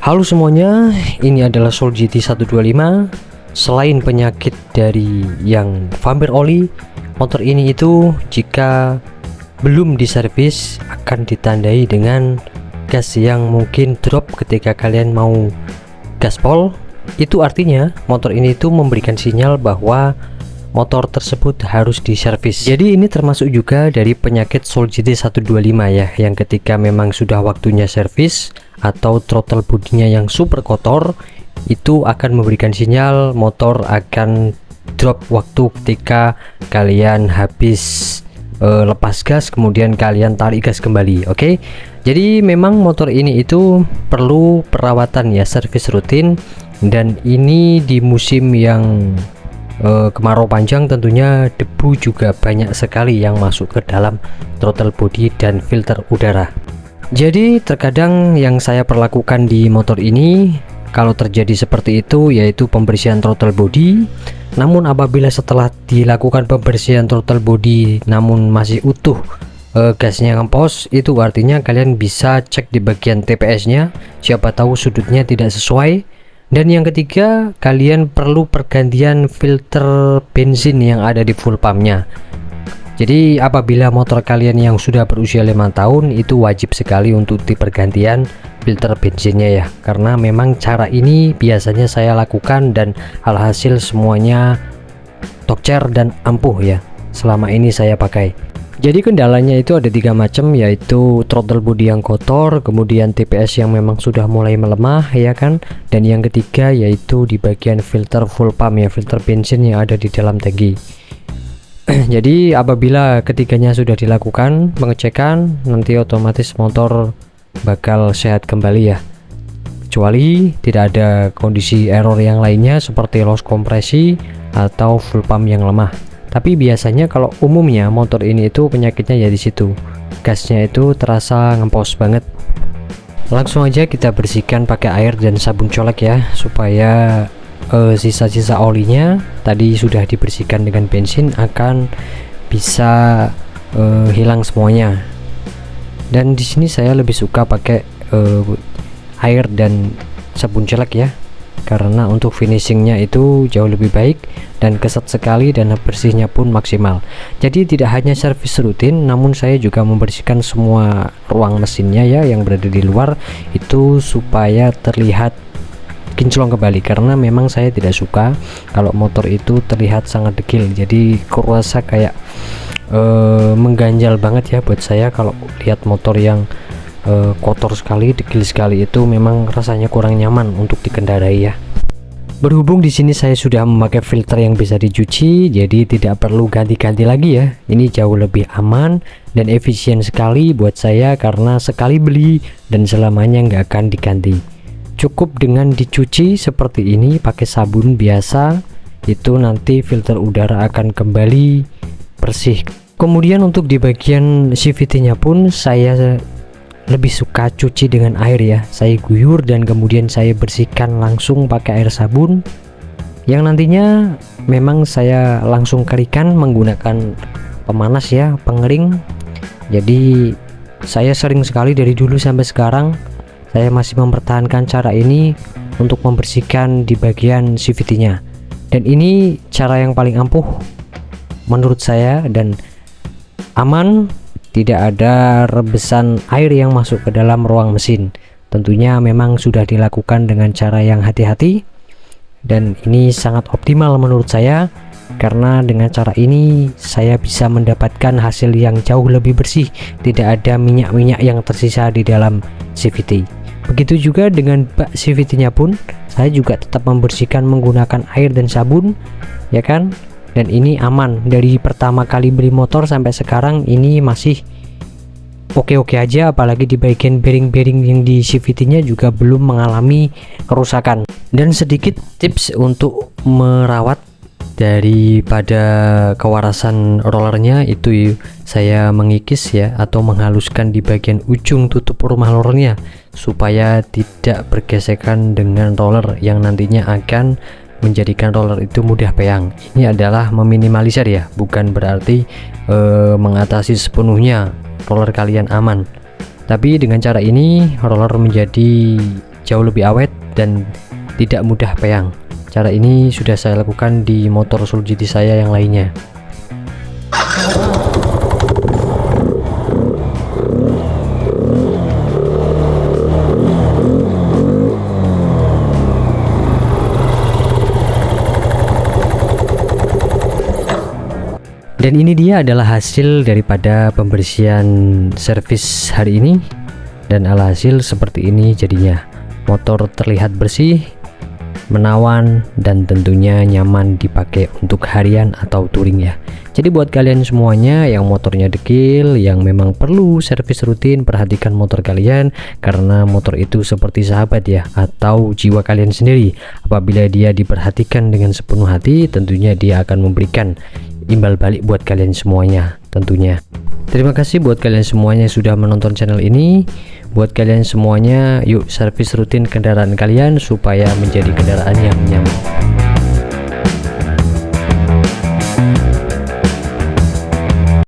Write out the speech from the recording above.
Halo semuanya, ini adalah Soul GT 125. Selain penyakit dari yang vampir oli, motor ini itu jika belum diservis akan ditandai dengan gas yang mungkin drop ketika kalian mau gaspol. Itu artinya motor ini itu memberikan sinyal bahwa motor tersebut harus diservis. Jadi ini termasuk juga dari penyakit Soul GT 125 ya, yang ketika memang sudah waktunya servis atau throttle bodinya yang super kotor, itu akan memberikan sinyal motor akan drop waktu ketika kalian habis lepas gas kemudian kalian tarik gas kembali. Oke. Jadi memang motor ini itu perlu perawatan ya, servis rutin, dan ini di musim yang kemarau panjang tentunya debu juga banyak sekali yang masuk ke dalam throttle body dan filter udara. Jadi terkadang yang saya perlakukan di motor ini kalau terjadi seperti itu yaitu pembersihan throttle body. Namun apabila setelah dilakukan pembersihan throttle body namun masih utuh gasnya ngempos, itu artinya kalian bisa cek di bagian TPS nya, siapa tahu sudutnya tidak sesuai. Dan yang ketiga, kalian perlu pergantian filter bensin yang ada di full pumpnya. Jadi apabila motor kalian yang sudah berusia 5 tahun itu wajib sekali untuk dipergantian filter bensinnya ya, karena memang cara ini biasanya saya lakukan dan alhasil semuanya tokcer dan ampuh ya selama ini saya pakai. Jadi kendalanya itu ada 3 macam, yaitu throttle body yang kotor, kemudian TPS yang memang sudah mulai melemah ya kan, dan yang ketiga yaitu di bagian filter full pump ya, filter bensin yang ada di dalam tangki. Jadi apabila ketiganya sudah dilakukan pengecekan, nanti otomatis motor bakal sehat kembali ya, kecuali tidak ada kondisi error yang lainnya seperti loss kompresi atau full pump yang lemah. Tapi biasanya kalau umumnya motor ini itu penyakitnya ya di situ, gasnya itu terasa ngempos banget. Langsung aja kita bersihkan pakai air dan sabun colek ya, supaya sisa-sisa olinya tadi sudah dibersihkan dengan bensin akan bisa hilang semuanya. Dan di sini saya lebih suka pakai air dan sabun colek ya, karena untuk finishingnya itu jauh lebih baik dan keset sekali dan bersihnya pun maksimal. Jadi tidak hanya servis rutin, namun saya juga membersihkan semua ruang mesinnya ya yang berada di luar itu supaya terlihat kinclong kembali, karena memang saya tidak suka kalau motor itu terlihat sangat dekil. Jadi kurasa kayak mengganjal banget ya buat saya kalau lihat motor yang kotor sekali, dekil sekali, itu memang rasanya kurang nyaman untuk dikendarai ya. Berhubung di sini saya sudah memakai filter yang bisa dicuci, jadi tidak perlu ganti-ganti lagi ya. Ini jauh lebih aman dan efisien sekali buat saya, karena sekali beli dan selamanya nggak akan diganti. Cukup dengan dicuci seperti ini pakai sabun biasa, itu nanti filter udara akan kembali bersih. Kemudian untuk di bagian CVT-nya pun saya lebih suka cuci dengan air ya, saya guyur dan kemudian saya bersihkan langsung pakai air sabun, yang nantinya memang saya langsung keringkan menggunakan pemanas ya, pengering. Jadi saya sering sekali dari dulu sampai sekarang saya masih mempertahankan cara ini untuk membersihkan di bagian CVT-nya, dan ini cara yang paling ampuh menurut saya dan aman. Tidak ada rebesan air yang masuk ke dalam ruang mesin. Tentunya memang sudah dilakukan dengan cara yang hati-hati, dan ini sangat optimal menurut saya, karena dengan cara ini saya bisa mendapatkan hasil yang jauh lebih bersih, tidak ada minyak-minyak yang tersisa di dalam CVT. Begitu juga dengan bak CVT-nya pun saya juga tetap membersihkan menggunakan air dan sabun ya kan. Dan ini aman, dari pertama kali beli motor sampai sekarang ini masih oke-oke aja, apalagi di bagian bearing-bearing yang di CVT-nya juga belum mengalami kerusakan. Dan sedikit tips untuk merawat daripada kewarasan rollernya, itu saya mengikis ya atau menghaluskan di bagian ujung tutup rumah rollernya supaya tidak bergesekan dengan roller yang nantinya akan menjadikan roller itu mudah peyang. Ini adalah meminimalisir ya, bukan berarti mengatasi sepenuhnya roller kalian aman. Tapi dengan cara ini roller menjadi jauh lebih awet dan tidak mudah peyang. Cara ini sudah saya lakukan di motor Soul GT saya yang lainnya. Dan ini dia adalah hasil daripada pembersihan servis hari ini, dan alhasil seperti ini jadinya. Motor terlihat bersih, menawan, dan tentunya nyaman dipakai untuk harian atau touring ya. Jadi buat kalian semuanya yang motornya dekil, yang memang perlu servis rutin, perhatikan motor kalian, karena motor itu seperti sahabat ya, atau jiwa kalian sendiri. Apabila dia diperhatikan dengan sepenuh hati, tentunya dia akan memberikan imbal balik buat kalian semuanya tentunya. Terima kasih buat kalian semuanya yang sudah menonton channel ini. Buat kalian semuanya, yuk servis rutin kendaraan kalian supaya menjadi kendaraan yang nyaman.